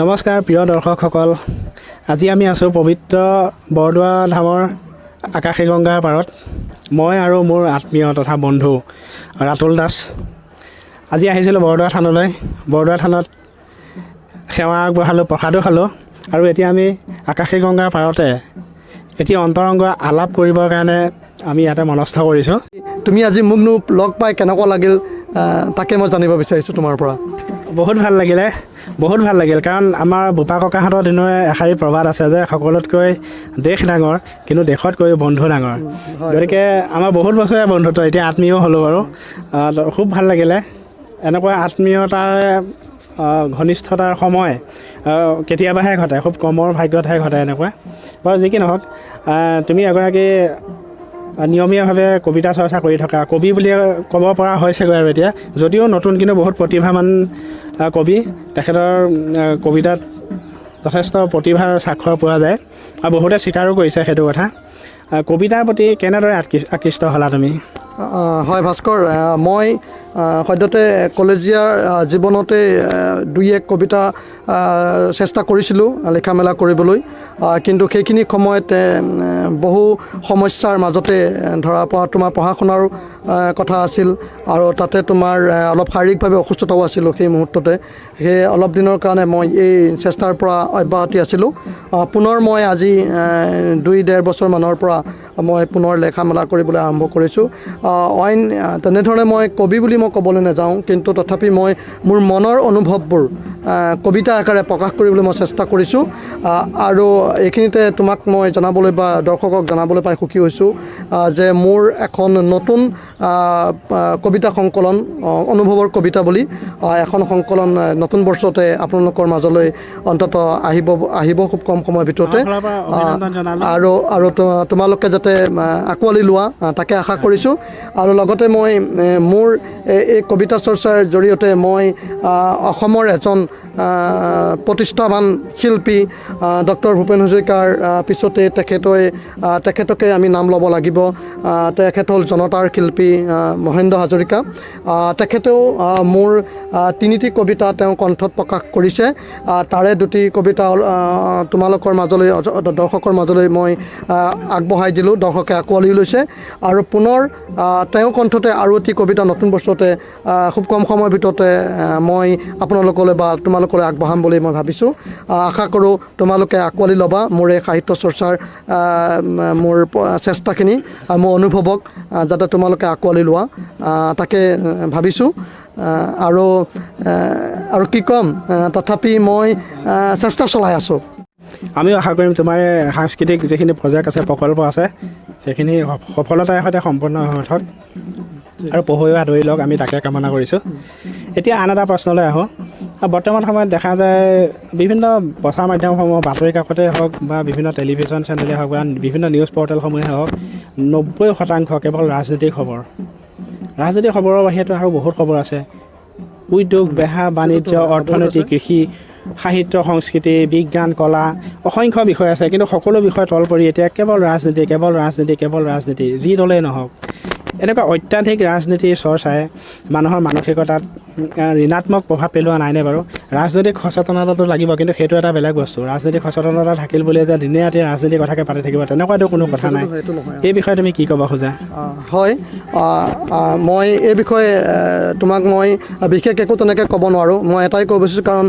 নমস্কাৰ প্ৰিয় দৰ্শকসকল, আজি আমি আছোঁ পবিত্ৰ বৰদোৱা ধামৰ আকাশী গংগাৰ পাৰত। মই আৰু মোৰ আত্মীয় তথা বন্ধু ৰাতুল দাস আজি আহিছিলোঁ বৰদোৱা থানলৈ। বৰদোৱা থানত সেৱা আগবঢ়ালোঁ, প্ৰসাদো খালোঁ আৰু এতিয়া আমি আকাশী গংগাৰ পাৰতে এটি অন্তৰংগ আলাপ কৰিবৰ কাৰণে আমি ইয়াতে মনস্থ কৰিছোঁ। তুমি আজি মোক লগ পাই কেনেকুৱা লাগিল তাকে মই জানিব বিচাৰিছোঁ তোমাৰ পৰা। বহুত ভাল লাগিল কাৰণ আমাৰ বোপা ককাহঁতৰ দিনৰে এষাৰি প্ৰবাদ আছে যে সকলোতকৈ দেশ ডাঙৰ কিন্তু দেশতকৈ বন্ধু ডাঙৰ। গতিকে আমাৰ বহুত বছৰীয়া বন্ধুত্ব, এতিয়া আত্মীয় হ'লোঁ বাৰু। খুব ভাল লাগিলে। এনেকুৱা আত্মীয়তাৰে ঘনিষ্ঠতাৰ সময় কেতিয়াবাহে ঘটে, খুব কমৰ ভাগ্যতহে ঘটে এনেকুৱা। বাৰু যি কি নহওক, তুমি এগৰাকী নিয়মীয়াভাৱে কবিতা চৰ্চা কৰি থকা কবি বুলি ক'ব পৰা হৈছেগৈ আৰু এতিয়া, যদিও নতুন কিন্তু বহুত প্ৰতিভাৱান কবি। তেখেতৰ কবিতাত যথেষ্ট প্ৰতিভাৰ স্বাক্ষৰ পোৱা যায় আৰু বহুতে স্বীকাৰো কৰিছে সেইটো কথা। কবিতাৰ প্ৰতি কেনেদৰে আকৃষ্ট হ'লা তুমি? হয় ভাস্কৰ, মই সদ্যহতে কলেজীয়া জীৱনতে দুই এক কবিতা চেষ্টা কৰিছিলোঁ লিখা মেলা কৰিবলৈ, কিন্তু সেইখিনি সময়ত বহু সমস্যাৰ মাজতে তোমাৰ পঢ়া শুনাৰো কথা আছিল আৰু তাতে তোমাৰ অলপ শাৰীৰিকভাৱে অসুস্থতাও আছিলোঁ সেই মুহূৰ্ততে। সেই অলপ দিনৰ কাৰণে মই এই চেষ্টাৰ পৰা অব্যাহতি আছিলোঁ। পুনৰ মই আজি 2-1.5 বছৰমানৰ পৰা মই পুনৰ লেখা মেলা কৰিবলৈ আৰম্ভ কৰিছোঁ। অইন তেনেধৰণে মই কবি বুলি মই ক'বলৈ নাযাওঁ, কিন্তু তথাপি মই মোৰ মনৰ অনুভৱবোৰ কবিতা আকাৰে প্ৰকাশ কৰিবলৈ মই চেষ্টা কৰিছোঁ। আৰু এইখিনিতে তোমাক মই জনাবলৈ বা দৰ্শকক জনাবলৈ পাই সুখী হৈছোঁ যে মোৰ এখন নতুন কবিতা সংকলন, অনুভৱৰ কবিতা বুলি এখন সংকলন নতুন বৰ্ষতে আপোনালোকৰ মাজলৈ অন্ততঃ আহিব খুব কম সময়ৰ ভিতৰতে। আৰু তোমালোকে যাতে আঁকোৱালি লোৱা তাকে আশা কৰিছোঁ। আৰু লগতে মই মোৰ এই কবিতা চৰ্চাৰ জৰিয়তে মই অসমৰ এজন প্ৰতিষ্ঠাবান শিল্পী ডক্টৰ ভূপেন হাজৰিকাৰ পিছতে তেখেতকে আমি নাম ল'ব লাগিব। তেখেত হ'ল জনতাৰ শিল্পী মহেন্দ্ৰ হাজৰিকা। তেখেতেও মোৰ 3টি কবিতা তেওঁ কণ্ঠত প্ৰকাশ কৰিছে। তাৰে 2টি কবিতা তোমালোকৰ মাজলৈ, দৰ্শকৰ মাজলৈ মই আগবঢ়াই দিলোঁ, দৰ্শকে আঁকোৱালি লৈছে। আৰু পুনৰ তেওঁ কণ্ঠতে আৰু এটি কবিতা নতুন বছৰতে খুব কম সময়ৰ ভিতৰতে মই আপোনালোকলৈ বা তোমালোকলৈ আগবঢ়াম বুলি মই ভাবিছোঁ। আশা কৰোঁ তোমালোকে আঁকোৱালি ল'বা মোৰ এই সাহিত্য চৰ্চাৰ মোৰ চেষ্টাখিনি, মোৰ অনুভৱক যাতে তোমালোকে আঁকোৱালি লোৱা তাকে ভাবিছোঁ। আৰু কি ক'ম, তথাপি মই চেষ্টা চলাই আছোঁ। আমিও আশা কৰিম তোমাৰ সাংস্কৃতিক যিখিনি প্ৰজেক্ট আছে, প্ৰকল্প আছে, সেইখিনি সফলতাৰ সৈতে সম্পূৰ্ণ হৈ উঠক আৰু পঢ়ুৱৈ ধৰি লওক, আমি তাকে কামনা কৰিছোঁ। এতিয়া আন এটা প্ৰশ্নলৈ আহোঁ। বৰ্তমান সময়ত দেখা যায় বিভিন্ন প্ৰচাৰ মাধ্যমসমূহ, বাতৰি কাকতেই হওক বা বিভিন্ন টেলিভিশ্যন চেনেলেই হওক বা বিভিন্ন নিউজ পৰ্টেলসমূহেই হওক, 90% কেৱল ৰাজনীতিক খবৰ। ৰাজনীতিক খবৰৰ বাহিৰেতো আৰু বহুত খবৰ আছে। উদ্যোগ, বেহা বাণিজ্য, অৰ্থনীতি, কৃষি, সাহিত্য, সংস্কৃতি, বিজ্ঞান, কলা, অসংখ্য বিষয় আছে, কিন্তু সকলো বিষয় তল পৰি এতিয়া কেৱল ৰাজনীতি, যি দলেই নহওক। এনেকুৱা অত্যাধিক ৰাজনীতিৰ চৰ্চাই মানুহৰ মানসিকতাত ঋণাত্মক প্ৰভাৱ পেলোৱা নাইনে বাৰু? ৰাজনৈতিক সচেতনতাটো লাগিব, কিন্তু সেইটো এটা বেলেগ বস্তু। ৰাজনৈতিক সচেতনতা থাকিল বুলিয়ে যে দিনে ৰাতি ৰাজনীতিৰ কথাকে পাতি থাকিব, তেনেকুৱাতো কোনো কথা নাই। এই বিষয়ে তুমি কি ক'ব খোজা? হয়, মই এই বিষয়ে তোমাক মই বিশেষ একো তেনেকৈ ক'ব নোৱাৰোঁ। মই এটাই ক'ব বিচাৰিছোঁ, কাৰণ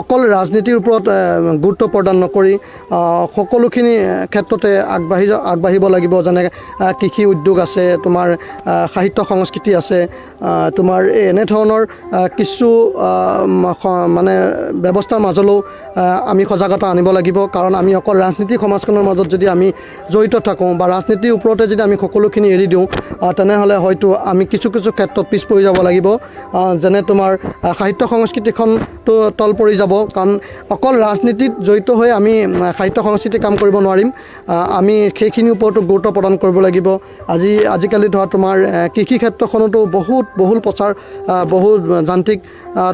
অকল ৰাজনীতিৰ ওপৰত গুৰুত্ব প্ৰদান নকৰি সকলোখিনি ক্ষেত্ৰতে আগবাঢ়িব লাগিব। যেনে কৃষি উদ্যোগ আছে, তোমাৰ সাহিত্য সংস্কৃতি আছে, তোমাৰ এনেধৰণৰ কিছু মানে ব্যৱস্থাৰ মাজলৈও আমি সজাগতা আনিব লাগিব। কাৰণ আমি অকল ৰাজনীতিক সমাজখনৰ মাজত যদি আমি জড়িত থাকোঁ বা ৰাজনীতিৰ ওপৰতে যদি আমি সকলোখিনি এৰি দিওঁ, তেনেহ'লে হয়তো আমি কিছু ক্ষেত্ৰত পিছ পৰি যাব লাগিব। যেনে তোমাৰ সাহিত্য সংস্কৃতিখনতো তল পৰি যাব, কাৰণ অকল ৰাজনীতিত জড়িত হৈ আমি সাহিত্য সংস্কৃতি কাম কৰিব নোৱাৰিম। আমি সেইখিনিৰ ওপৰতো গুৰুত্ব প্ৰদান কৰিব লাগিব। আজিকালি ধৰা তোমাৰ কৃষি ক্ষেত্ৰখনতো বহুল প্ৰচাৰ, বহুত যান্ত্ৰিক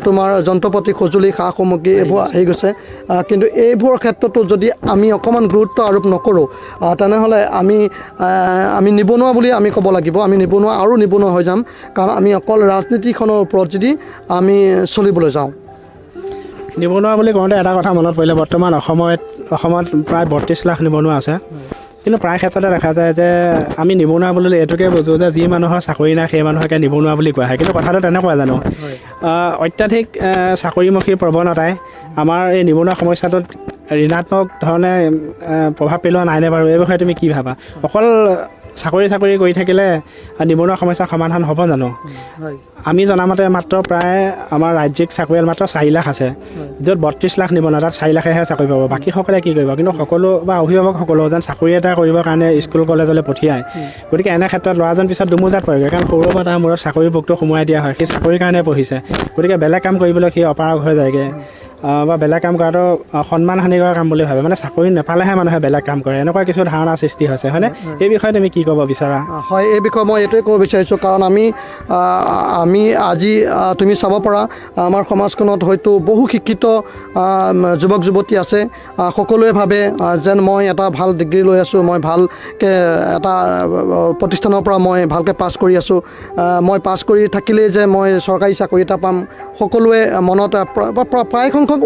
তোমাৰ যন্ত্ৰপাতি, সঁজুলি, সা সামগ্ৰী এইবোৰ আহি গৈছে। কিন্তু এইবোৰৰ ক্ষেত্ৰতো যদি আমি অকণমান গুৰুত্ব আৰোপ নকৰোঁ, তেনেহ'লে আমি নিবনুৱা বুলি আমি ক'ব লাগিব। আমি নিবনুৱা হৈ যাম, কাৰণ আমি অকল ৰাজনীতিখনৰ ওপৰত যদি আমি চলিবলৈ যাওঁ। নিবনুৱা বুলি কওঁতে এটা কথা মনত পৰিলে, বৰ্তমান অসমত প্ৰায় 32 লাখ নিবনুৱা আছে। কিন্তু প্ৰায় ক্ষেত্ৰতে দেখা যায় যে আমি নিবনুৱা বুলিলে এইটোকে বুজোঁ যে যি মানুহৰ চাকৰি নাই সেই মানুহকে নিবনুৱা বুলি কোৱা হয়। কিন্তু কথাটো তেনেকুৱা জানো? অত্যাধিক চাকৰিমুখী প্ৰৱণতাই আমাৰ এই নিবনুৱা সমস্যাটোত ঋণাত্মক ধৰণে প্ৰভাৱ পেলোৱা নাইনে বাৰু? এই বিষয়ে তুমি কি ভাবা? অকল চাকৰি কৰি থাকিলে নিবনুৱা সমস্যাৰ সমাধান হ'ব জানো? আমি জনামতে মাত্ৰ প্ৰায় আমাৰ ৰাজ্যিক চাকৰিয়াল মাত্ৰ 4 লাখ আছে, য'ত 32 লাখ নিবনুৱা, তাত 4 লাখেহে চাকৰি পাব। বাকীসকলে কি কৰিব? কিন্তু সকলো বা অভিভাৱকসকলেও যেন চাকৰি এটা কৰিবৰ কাৰণে স্কুল কলেজলৈ পঠিয়ায়। গতিকে এনে ক্ষেত্ৰত ল'ৰাজন পিছত দুমোজাত পৰেগৈ, কাৰণ সৰুৰ পৰা তাৰ মূৰত চাকৰি পোকটো সোমোৱাই দিয়া হয়। সেই চাকৰিৰ কাৰণে পঢ়িছে, গতিকে বেলেগ কাম কৰিবলৈ সি অপাৰগ হৈ যায়গৈ, বা বেলেগ কাম কৰাটো সন্মান হানি কৰা কাম বুলি ভাবে। মানে চাকৰি নাপালেহে মানুহে বেলেগ কাম কৰে, এনেকুৱা কিছু ধাৰণা সৃষ্টি হৈছে, হয়নে? এই বিষয়ে তুমি কি ক'ব বিচাৰা? হয়, এই বিষয়ে মই এইটোৱে ক'ব বিচাৰিছোঁ, কাৰণ আমি আজি তুমি চাব পৰা আমাৰ সমাজখনত হয়তো বহু শিক্ষিত যুৱক যুৱতী আছে। সকলোৱে ভাবে যেন মই এটা ভাল ডিগ্ৰী লৈ আছোঁ, মই ভালকৈ এটা প্ৰতিষ্ঠানৰ পৰা মই ভালকৈ পাছ কৰি আছোঁ, মই পাছ কৰি থাকিলেই যে মই চৰকাৰী চাকৰি এটা পাম। সকলোৱে মনত প্ৰায় সংখ্যক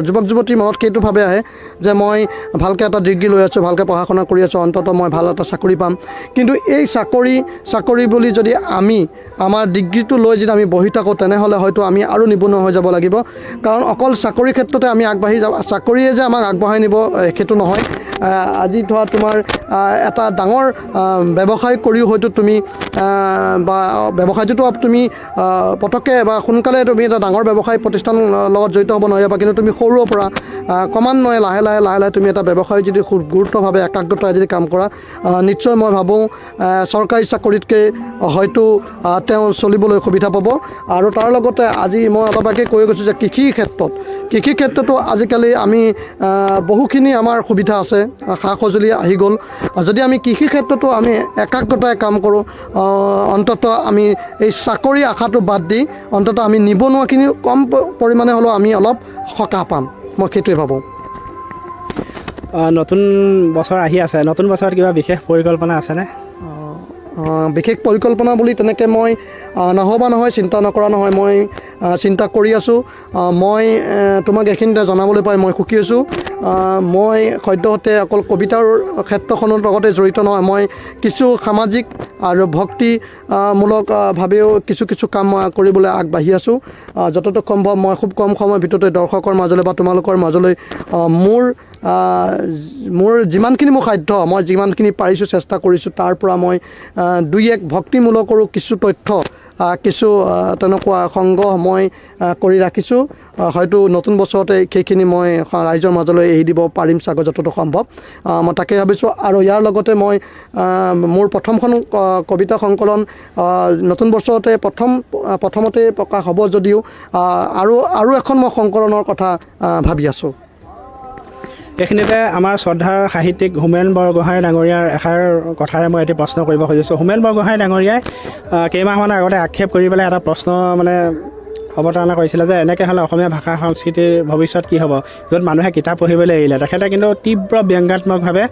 যুৱক যুৱতীৰ মনত সেইটো ভাবে আহে যে মই ভালকৈ এটা ডিগ্ৰী লৈ আছোঁ, ভালকৈ পঢ়া শুনা কৰি আছোঁ, অন্ততঃ মই ভাল এটা চাকৰি পাম। কিন্তু এই চাকৰি বুলি যদি আমাৰ ডিগ্ৰীটো লৈ যদি আমি বহি থাকোঁ, তেনেহ'লে হয়তো আমি আৰু নিবনুৱা হৈ যাব লাগিব। কাৰণ অকল চাকৰিৰ ক্ষেত্ৰতে আমি আগবাঢ়ি যাব, চাকৰিয়ে যে আমাক আগবঢ়াই নিব সেইটো নহয়। আজি ধৰা তোমাৰ এটা ডাঙৰ ব্যৱসায় কৰিও হয়তো তুমি বা ব্যৱসায়টোতো তুমি পটককৈ বা সোনকালে তুমি এটা ডাঙৰ ব্যৱসায় প্ৰতিষ্ঠান লগত জড়িত হ'ব নোৱাৰিবা। কিন্তু তুমি সৰুৰ পৰা ক্ৰমান্বয়ে লাহে লাহে তুমি এটা ব্যৱসায় যদি খুব গুৰুত্বভাৱে একাগ্ৰতাৰে যদি কাম কৰা, নিশ্চয় মই ভাবোঁ চৰকাৰী চাকৰিতকৈ হয়তো তেওঁ চলিবলৈ সুবিধা পাব। আৰু তাৰ লগতে আজি মই অলপ আগেয়ে কৈ গৈছোঁ যে কৃষিৰ ক্ষেত্ৰতো আজিকালি আমি বহুখিনি আমাৰ সুবিধা আছে, সা সঁজুলি আহি গ'ল। যদি আমি কৃষি ক্ষেত্ৰতো আমি একাগ্ৰতাৰে কাম কৰোঁ, অন্ততঃ আমি এই চাকৰি আশাটো বাদ দি অন্ততঃ আমি নিবনুৱাখিনি কম পৰিমাণে হ'লেও আমি অলপ সকাহ পাম, মই সেইটোৱে ভাবোঁ। নতুন বছৰ আহি আছে, নতুন বছৰত কিবা বিশেষ পৰিকল্পনা আছেনে? বিশেষ পৰিকল্পনা বুলি তেনেকৈ মই নহ'বা নহয়, চিন্তা নকৰা নহয়, মই চিন্তা কৰি আছোঁ। মই তোমাক এইখিনিতে জনাবলৈ পাই মই সুখী হৈছোঁ। মই সদ্যহতে অকল কবিতাৰ ক্ষেত্ৰখনৰ লগতে জড়িত নহয়, মই কিছু সামাজিক আৰু ভক্তিমূলকভাৱেও কিছু কাম কৰিবলৈ আগবাঢ়ি আছোঁ। যতদূৰ সম্ভৱ মই খুব কম সময়ৰ ভিতৰতে দৰ্শকৰ মাজলৈ বা তোমালোকৰ মাজলৈ মোৰ যিমানখিনি মোৰ সাধ্য, মই যিমানখিনি পাৰিছোঁ চেষ্টা কৰিছোঁ, তাৰ পৰা মই 2-1 ভক্তিমূলকৰো কিছু তথ্য, কিছু তেনেকুৱা সংগ্ৰহ মই কৰি ৰাখিছোঁ। হয়তো নতুন বছৰতে সেইখিনি মই ৰাইজৰ মাজলৈ এৰি দিব পাৰিম চাগৈ যতদূৰ সম্ভৱ, মই তাকে ভাবিছোঁ। আৰু ইয়াৰ লগতে মই মোৰ প্ৰথমখন কবিতা সংকলন নতুন বছৰতে প্ৰথমতে প্ৰকাশ হ'ব যদিও আৰু এখন মই সংকলনৰ কথা ভাবি আছোঁ। এইখিনিতে আমাৰ শ্ৰদ্ধাৰ সাহিত্যিক হোমেন বৰগোহাঁই ডাঙৰীয়াৰ এষাৰ কথাৰে মই এটি প্ৰশ্ন কৰিব খুজিছোঁ। হোমেন বৰগোহাঁই ডাঙৰীয়াই কেইমাহমানৰ আগতে আক্ষেপ কৰি পেলাই এটা প্ৰশ্ন অৱতাৰণা কৰিছিলে যে এনেকৈ হ'লে অসমীয়া ভাষা সংস্কৃতিৰ ভৱিষ্যত কি হ'ব, য'ত মানুহে কিতাপ পঢ়িবলৈ এৰিলে। তেখেতে কিন্তু তীব্ৰ ব্যংগাত্মকভাৱে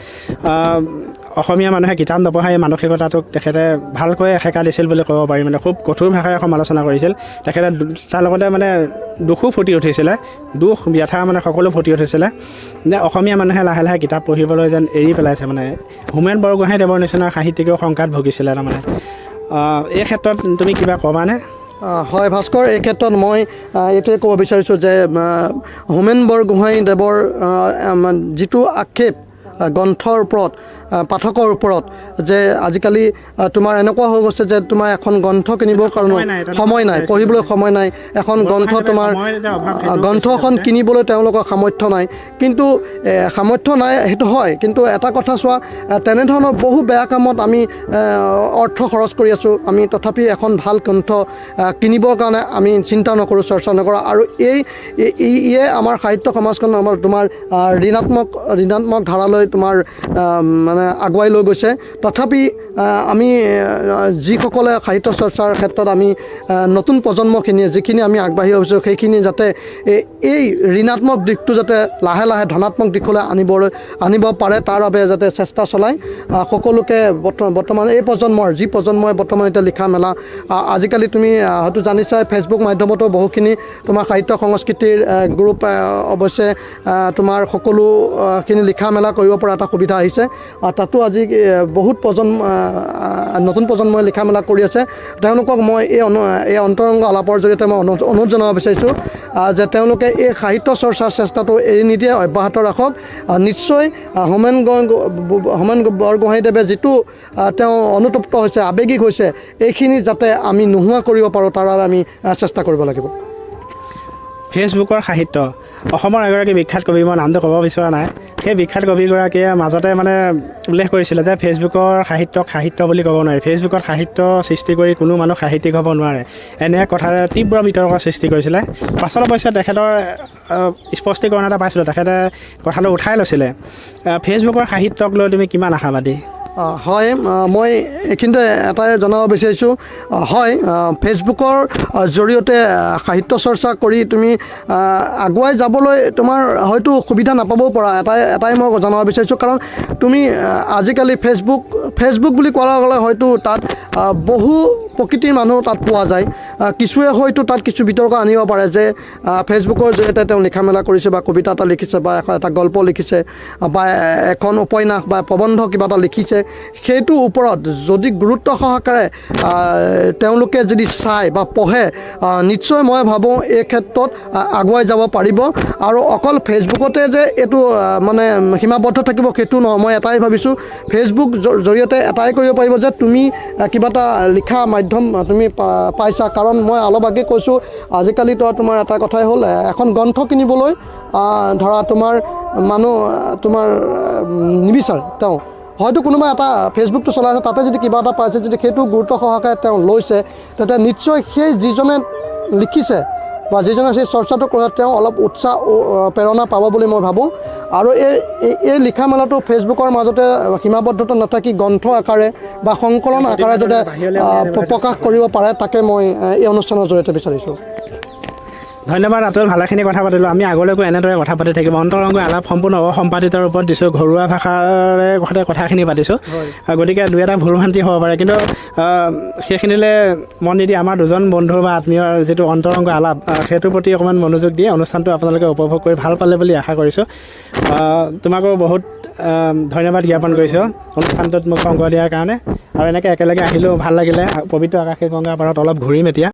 অসমীয়া মানুহে কিতাপ নপঢ়াই মানসিকতাটোক তেখেতে ভালকৈ এসেকা দিছিল বুলি ক'ব পাৰি। মানে খুব কঠোৰ ভাষাৰে সমালোচনা কৰিছিল তেখেতে। তাৰ লগতে মানে দুখো ফুটি উঠিছিলে, দুখ ব্যথা মানে সকলো ফুটি উঠিছিলে যে অসমীয়া মানুহে লাহে লাহে কিতাপ পঢ়িবলৈ যেন এৰি পেলাইছে। মানে হোমেন বৰগোহাঁই দেৱৰ নিচিনা সাহিত্যিকেও শংকাত ভুগিছিলে। তাৰমানে এই ক্ষেত্ৰত তুমি কিবা ক'বানে? হয় ভাস্কৰ, এই ক্ষেত্ৰত মই এইটোৱে ক'ব বিচাৰিছোঁ যে হোমেন বৰগোহাঁই দেৱৰ যিটো আক্ষেপ গ্ৰন্থৰ ওপৰত, পাঠকৰ ওপৰত, যে আজিকালি তোমাৰ এনেকুৱা হৈ গৈছে যে তোমাৰ এখন গ্ৰন্থ কিনিবৰ কাৰণে সময় নাই, পঢ়িবলৈ সময় নাই। এখন গ্ৰন্থ তোমাৰ গ্ৰন্থখন কিনিবলৈ তেওঁলোকৰ সামৰ্থ্য নাই। কিন্তু সামৰ্থ্য নাই সেইটো হয়, কিন্তু এটা কথা চোৱা, তেনেধৰণৰ বহু বেয়া কামত আমি অৰ্থ খৰচ কৰি আছোঁ, আমি তথাপি এখন ভাল গ্ৰন্থ কিনিবৰ কাৰণে আমি চিন্তা নকৰোঁ, চৰ্চা নকৰোঁ। আৰু ইয়ে আমাৰ সাহিত্য সমাজখন তোমাৰ ঋণাত্মক ধাৰালৈ তোমাৰ মানে আগুৱাই লৈ গৈছে। তথাপি আমি যিসকলে সাহিত্য চৰ্চাৰ ক্ষেত্ৰত আমি নতুন প্ৰজন্মখিনিয়ে যিখিনি আমি আগবাঢ়ি আহিছোঁ সেইখিনি যাতে এই ঋণাত্মক দিশটো যাতে লাহে লাহে ধনাত্মক দিশলৈ আনিব পাৰে তাৰ বাবে যাতে চেষ্টা চলায়। সকলোকে বৰ্তমান এই যি প্ৰজন্মই বৰ্তমান এতিয়া লিখা মেলা আজিকালি তুমি হয়তো জানিছাই ফেচবুক মাধ্যমতো বহুখিনি তোমাৰ সাহিত্য সংস্কৃতিৰ গ্ৰুপ অৱশ্যে তোমাৰ সকলোখিনি লিখা মেলা কৰিব পৰা এটা সুবিধা আহিছে। তাতো আজি বহুত নতুন প্ৰজন্মই লিখা মেলা কৰি আছে। তেওঁলোকক মই এই অন্তৰংগ আলাপৰ জৰিয়তে মই অনুৰোধ জনাব বিচাৰিছোঁ যে তেওঁলোকে এই সাহিত্য চৰ্চাৰ চেষ্টাটো এৰি নিদিয়ে, অব্যাহত ৰাখক। নিশ্চয় হোমেন বৰগোহাঞিদেৱে যিটো তেওঁ অনুতপ্ত হৈছে, আৱেগিক হৈছে, এইখিনি যাতে আমি নোহোৱা কৰিব পাৰোঁ তাৰ বাবে আমি চেষ্টা কৰিব লাগিব। ফেচবুকৰ সাহিত্য অসমৰ এগৰাকী বিখ্যাত কবি, মই নামটো ক'ব বিচৰা নাই, সেই বিখ্যাত কবিগৰাকীয়ে মাজতে মানে উল্লেখ কৰিছিলে যে ফেচবুকৰ সাহিত্যক সাহিত্য বুলি ক'ব নোৱাৰি, ফেচবুকত সাহিত্য সৃষ্টি কৰি কোনো মানুহ সাহিত্যিক হ'ব নোৱাৰে, এনে কথাৰে তীব্ৰ বিতৰ্ক সৃষ্টি কৰিছিলে। পাছত অৱশ্যে তেখেতৰ স্পষ্টীকৰণ এটা পাইছিলোঁ, তেখেতে কথাটো উঠাই লৈছিলে। ফেচবুকৰ সাহিত্যক লৈ তুমি কিমান আশাবাদী? হয়, মই এইখিনিতে এটাই জনাব বিচাৰিছোঁ, হয় ফেচবুকৰ জৰিয়তে সাহিত্য চৰ্চা কৰি তুমি আগুৱাই যাবলৈ তোমাৰ হয়তো সুবিধা নাপাবও পাৰা, এটাই মই জনাব বিচাৰিছোঁ। কাৰণ তুমি আজিকালি ফেচবুক বুলি কোৱাৰ লগে লগে হয়তো তাত বহু প্ৰকৃতিৰ মানুহ তাত পোৱা যায়। কিছুৱে হয়তো তাত কিছু বিতৰ্ক আনিব পাৰে যে ফেচবুকৰ জৰিয়তে তেওঁ লিখা মেলা কৰিছে বা কবিতা এটা লিখিছে বা এটা গল্প লিখিছে বা এখন উপন্যাস বা প্ৰবন্ধ কিবা এটা লিখিছে, সেইটোৰ ওপৰত যদি গুৰুত্ব সহকাৰে তেওঁলোকে যদি চায় বা পঢ়ে, নিশ্চয় মই ভাবোঁ এই ক্ষেত্ৰত আগুৱাই যাব পাৰিব। আৰু অকল ফেচবুকতে যে এইটো মানে সীমাবদ্ধ থাকিব সেইটো নহয়। মই এটাই ভাবিছোঁ, ফেচবুক জৰিয়তে এটাই কৰিব পাৰিব যে তুমি কিবা এটা লিখা মাধ্যম তুমি পাইছা। কাৰণ মই অলপ আগে কৈছোঁ, আজিকালিতো তোমাৰ এটা কথাই হ'ল, এখন গ্ৰন্থ কিনিবলৈ ধৰা তোমাৰ মানুহ তোমাৰ নিবিচাৰে। তেওঁ হয়তো কোনোবা এটা ফেচবুকটো চলাই আছে, তাতে যদি কিবা এটা পাইছে, যদি সেইটো গুৰুত্ব সহকাৰে তেওঁ লৈছে, তেতিয়া নিশ্চয় সেই যিজনে লিখিছে বা যিজনে সেই চৰ্চাটো কৰে তেওঁ অলপ উৎসাহ প্ৰেৰণা পাব বুলি মই ভাবোঁ। আৰু এই লিখা মেলাটো ফেচবুকৰ মাজতে সীমাবদ্ধতা নাথাকি গ্ৰন্থ আকাৰে বা সংকলন আকাৰে যাতে প্ৰকাশ কৰিব পাৰে, তাকে মই এই অনুষ্ঠানৰ জৰিয়তে বিচাৰিছোঁ। ধন্যবাদ আতুল, ভালেখিনি কথা পাতিলোঁ। আমি আগলৈকো এনেদৰে কথা পাতি থাকিম। অন্তৰংগ আলাপ সম্পূৰ্ণ অসম্পাদিত ৰূপত দিছোঁ, ঘৰুৱা ভাষাৰে কথাখিনি পাতিছোঁ, গতিকে দুই এটা ভুল ভ্ৰান্তি হ'ব পাৰে, কিন্তু সেইখিনিলৈ মন নিদি আমাৰ দুজন বন্ধু বা আত্মীয়ৰ যিটো অন্তৰংগ আলাপ সেইটোৰ প্ৰতি অকণমান মনোযোগ দিয়ে অনুষ্ঠানটো আপোনালোকে উপভোগ কৰি ভাল পালে বুলি আশা কৰিছোঁ। তোমাকো বহুত ধন্যবাদ জ্ঞাপন কৰিছোঁ অনুষ্ঠানটোত মোক সংগ দিয়াৰ কাৰণে। আৰু এনেকৈ একেলগে আহিলেও ভাল লাগিলে। পবিত্ৰ আকাশী গংগাৰ পাৰত অলপ ঘূৰিম এতিয়া।